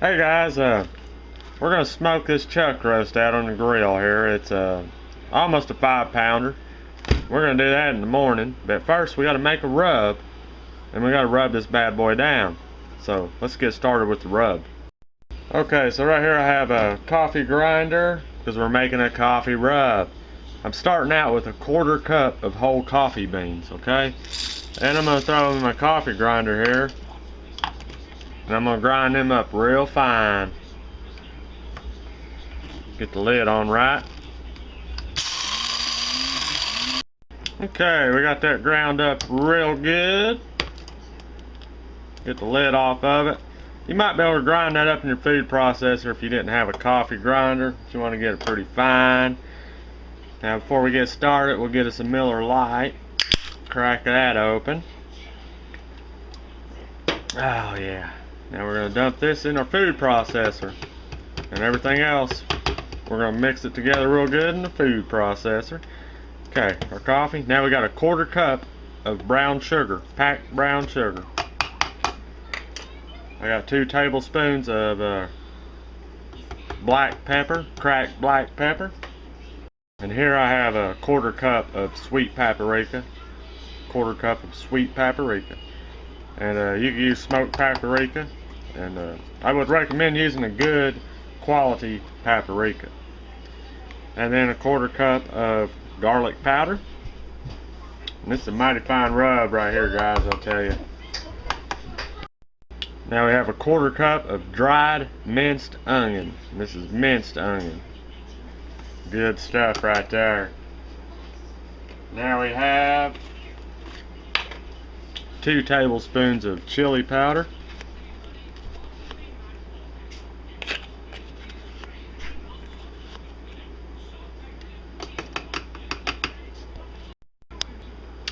Hey guys, we're gonna smoke this chuck roast out on the grill here. It's almost a 5-pounder. We're gonna do that in the morning, but first we gotta make a rub, and we gotta rub this bad boy down. So let's get started with the rub. Okay, so right here I have a coffee grinder because we're making a coffee rub. I'm starting out with a 1/4 cup of whole coffee beans, okay? And I'm gonna throw them in my coffee grinder here. And I'm gonna grind them up real fine. Get the lid on right. Okay, we got that ground up real good. Get the lid off of it. You might be able to grind that up in your food processor if you didn't have a coffee grinder. But you want to get it pretty fine. Now before we get started, we'll get us a Miller Lite. Crack that open. Oh yeah. Now we're going to dump this in our food processor. And everything else, we're going to mix it together real good in the food processor. Okay, our coffee. Now we got a 1/4 cup of brown sugar, packed brown sugar. I got 2 tablespoons of black pepper, cracked black pepper. And here I have a 1/4 cup of sweet paprika. 1/4 cup of sweet paprika. And you can use smoked paprika. And I would recommend using a good quality paprika. And then a 1/4 cup of garlic powder. And this is a mighty fine rub right here, guys, I'll tell you. Now we have a 1/4 cup of dried minced onion. This is minced onion. Good stuff right there. Now we have 2 tablespoons of chili powder.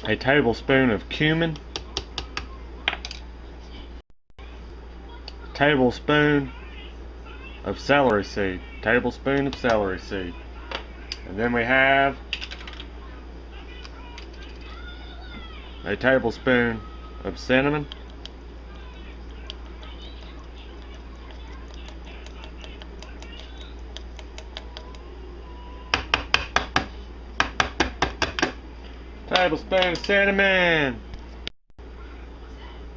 A tablespoon of cumin. Tablespoon of celery seed. Tablespoon of celery seed. And then we have a tablespoon of cinnamon. Tablespoon of cinnamon.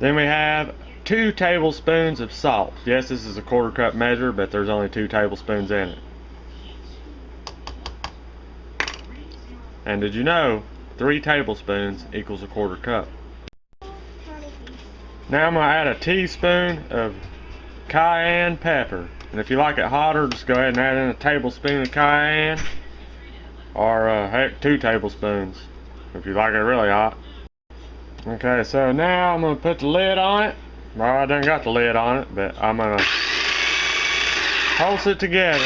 Then we have 2 tablespoons of salt. Yes, this is a 1/4 cup measure, but there's only 2 tablespoons in it. And did you know 3 tablespoons equals a 1/4 cup? Now I'm going to add a teaspoon of cayenne pepper. And if you like it hotter, just go ahead and add in a tablespoon of cayenne. Or heck, 2 tablespoons if you like it really hot. Okay, so now I'm going to put the lid on it. Well, I done got the lid on it, but I'm going to pulse it together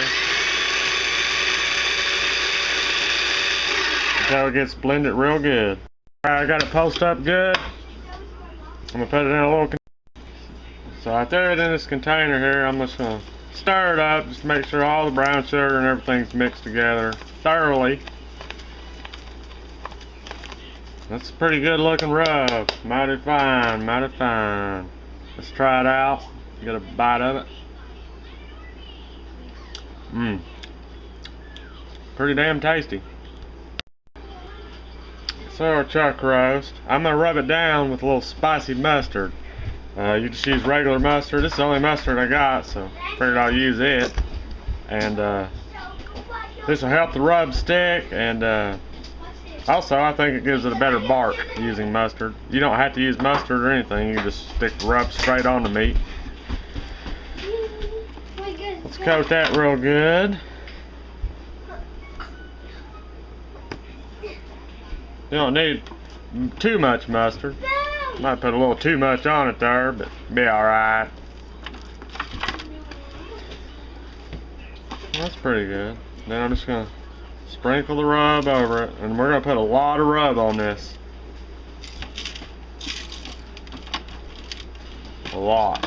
until it gets blended real good. Alright, I got it pulsed up good. I'm going to put it in a little container. So I threw it in this container here. I'm just going to stir it up just to make sure all the brown sugar and everything's mixed together thoroughly. That's a pretty good looking rub. Mighty fine, mighty fine. Let's try it out. Get a bite of it. Pretty damn tasty. So our chuck roast. I'm going to rub it down with a little spicy mustard. You just use regular mustard. This is the only mustard I got, so I figured I'll use it. And this will help the rub stick, and also I think it gives it a better bark using mustard. You don't have to use mustard or anything. You can just stick the rub straight on the meat. Let's coat that real good. You don't need too much mustard. Might put a little too much on it there, but be alright. That's pretty good. Then I'm just going to sprinkle the rub over it, and we're going to put a lot of rub on this. A lot.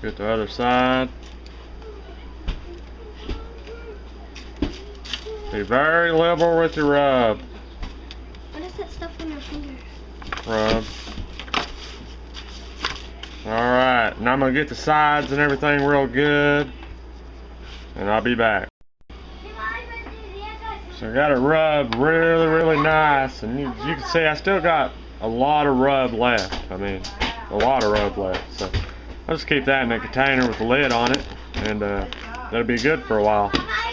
Get the other side. Be very liberal with your rub. What is that stuff on your finger? Rub. Alright, and I'm gonna get the sides and everything real good, and I'll be back. So I got it rubbed really, really nice, and you can see I still got a lot of rub left. I mean, a lot of rub left. So I'll just keep that in a container with the lid on it, and that'll be good for a while.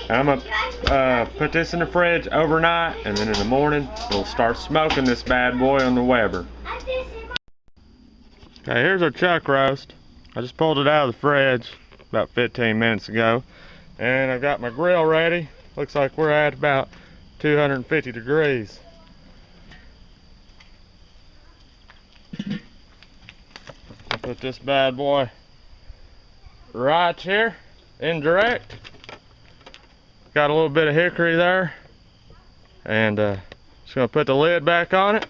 And I'm gonna put this in the fridge overnight, and then in the morning we'll start smoking this bad boy on the Weber. Okay, here's our chuck roast. I just pulled it out of the fridge about 15 minutes ago, and I've got my grill ready. Looks like we're at about 250 degrees. I'll put this bad boy right here, indirect. Got a little bit of hickory there, and just gonna put the lid back on it.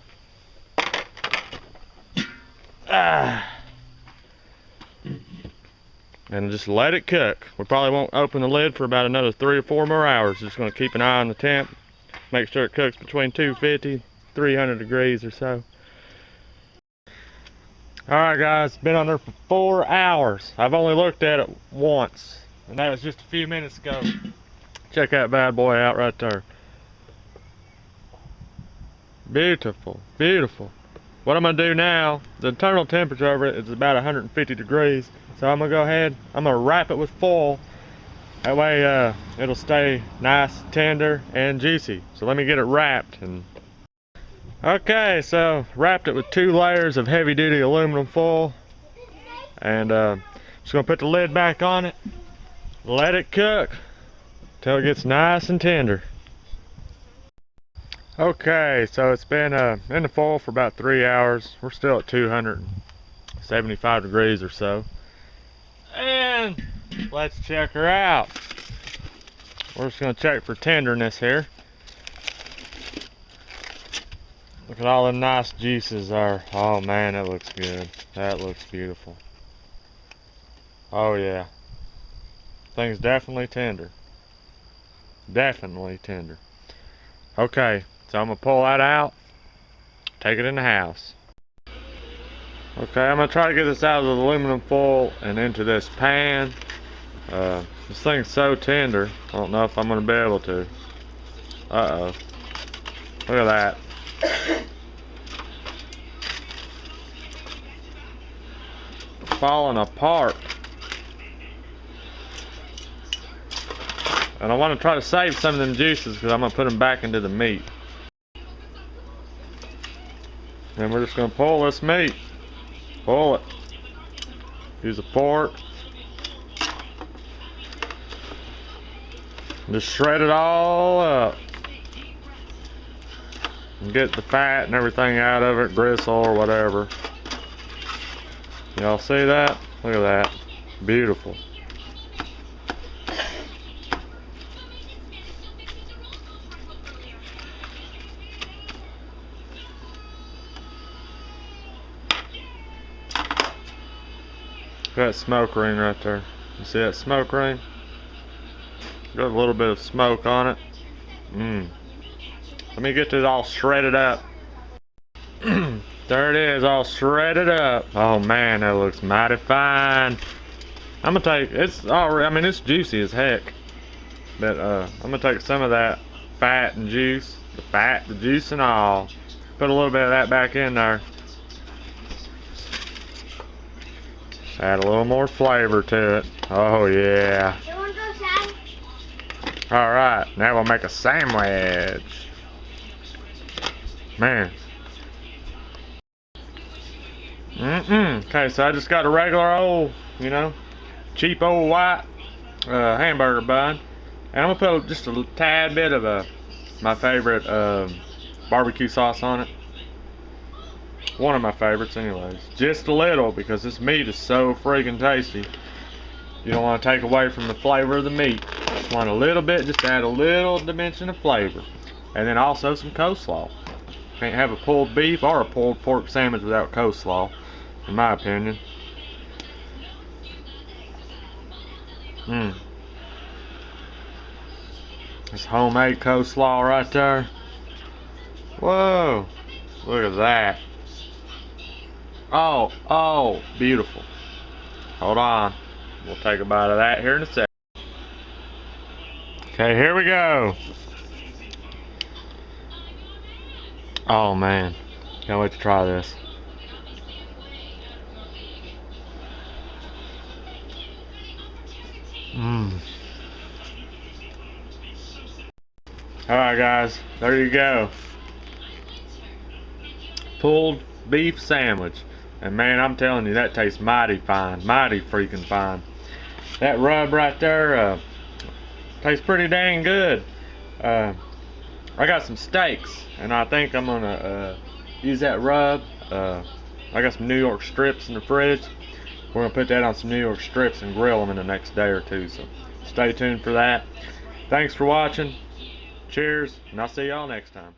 And just let it cook. We probably won't open the lid for about another 3 or 4 more hours. Just gonna keep an eye on the temp, make sure it cooks between 250, 300 degrees or so. Alright guys, it's been on there for 4 hours. I've only looked at it once, and that was just a few minutes ago. Check that bad boy out right there. Beautiful, beautiful. What I'm gonna do now, the internal temperature of it is about 150 degrees. So I'm gonna go ahead, I'm gonna wrap it with foil. That way it'll stay nice, tender, and juicy. So let me get it wrapped. Okay, so wrapped it with 2 layers of heavy duty aluminum foil. And just gonna put the lid back on it. Let it cook till it gets nice and tender. Okay, so it's been in the foil for about 3 hours. We're still at 275 degrees or so. And let's check her out. We're just gonna check for tenderness here. Look at all the nice juices there. Oh man, that looks good. That looks beautiful. Oh yeah. Thing's definitely tender. Definitely tender. Okay, so I'm gonna pull that out, take it in the house. Okay, I'm gonna try to get this out of the aluminum foil and into this pan. This thing's so tender, I don't know if I'm gonna be able to. Uh-oh. Look at that. Falling apart. And I want to try to save some of them juices because I'm going to put them back into the meat. And we're just going to pull this meat. Pull it. Use a fork. Just shred it all up. And get the fat and everything out of it, gristle or whatever. Y'all see that? Look at that. Beautiful. That smoke ring right there. You see that smoke ring? Got a little bit of smoke on it. Let me get this all shredded up. There it is, all shredded up. Oh man, that looks mighty fine. I'm gonna take, it's already, I mean it's juicy as heck. But I'm gonna take some of that fat and juice. The fat, the juice and all. Put a little bit of that back in there. Add a little more flavor to it. Oh yeah. Alright, now we'll make a sandwich. Man. Okay, so I just got a regular old, you know, cheap old white hamburger bun. And I'm gonna put just a tad bit of my favorite barbecue sauce on it. One of my favorites anyways. Just a little, because this meat is so freaking tasty. You don't want to take away from the flavor of the meat. Just want a little bit, just add a little dimension of flavor. And then also some coleslaw. Can't have a pulled beef or a pulled pork sandwich without coleslaw, in my opinion. This homemade coleslaw right there. Whoa, look at that. Oh, beautiful. Hold on. We'll take a bite of that here in a second. Okay, here we go. Oh man, can't wait to try this. Alright guys, there you go. Pulled beef sandwich. And man, I'm telling you, that tastes mighty fine. Mighty freaking fine. That rub right there tastes pretty dang good. I got some steaks, and I think I'm gonna use that rub. I got some New York strips in the fridge. We're gonna put that on some New York strips and grill them in the next day or two. So stay tuned for that. Thanks for watching. Cheers, and I'll see y'all next time.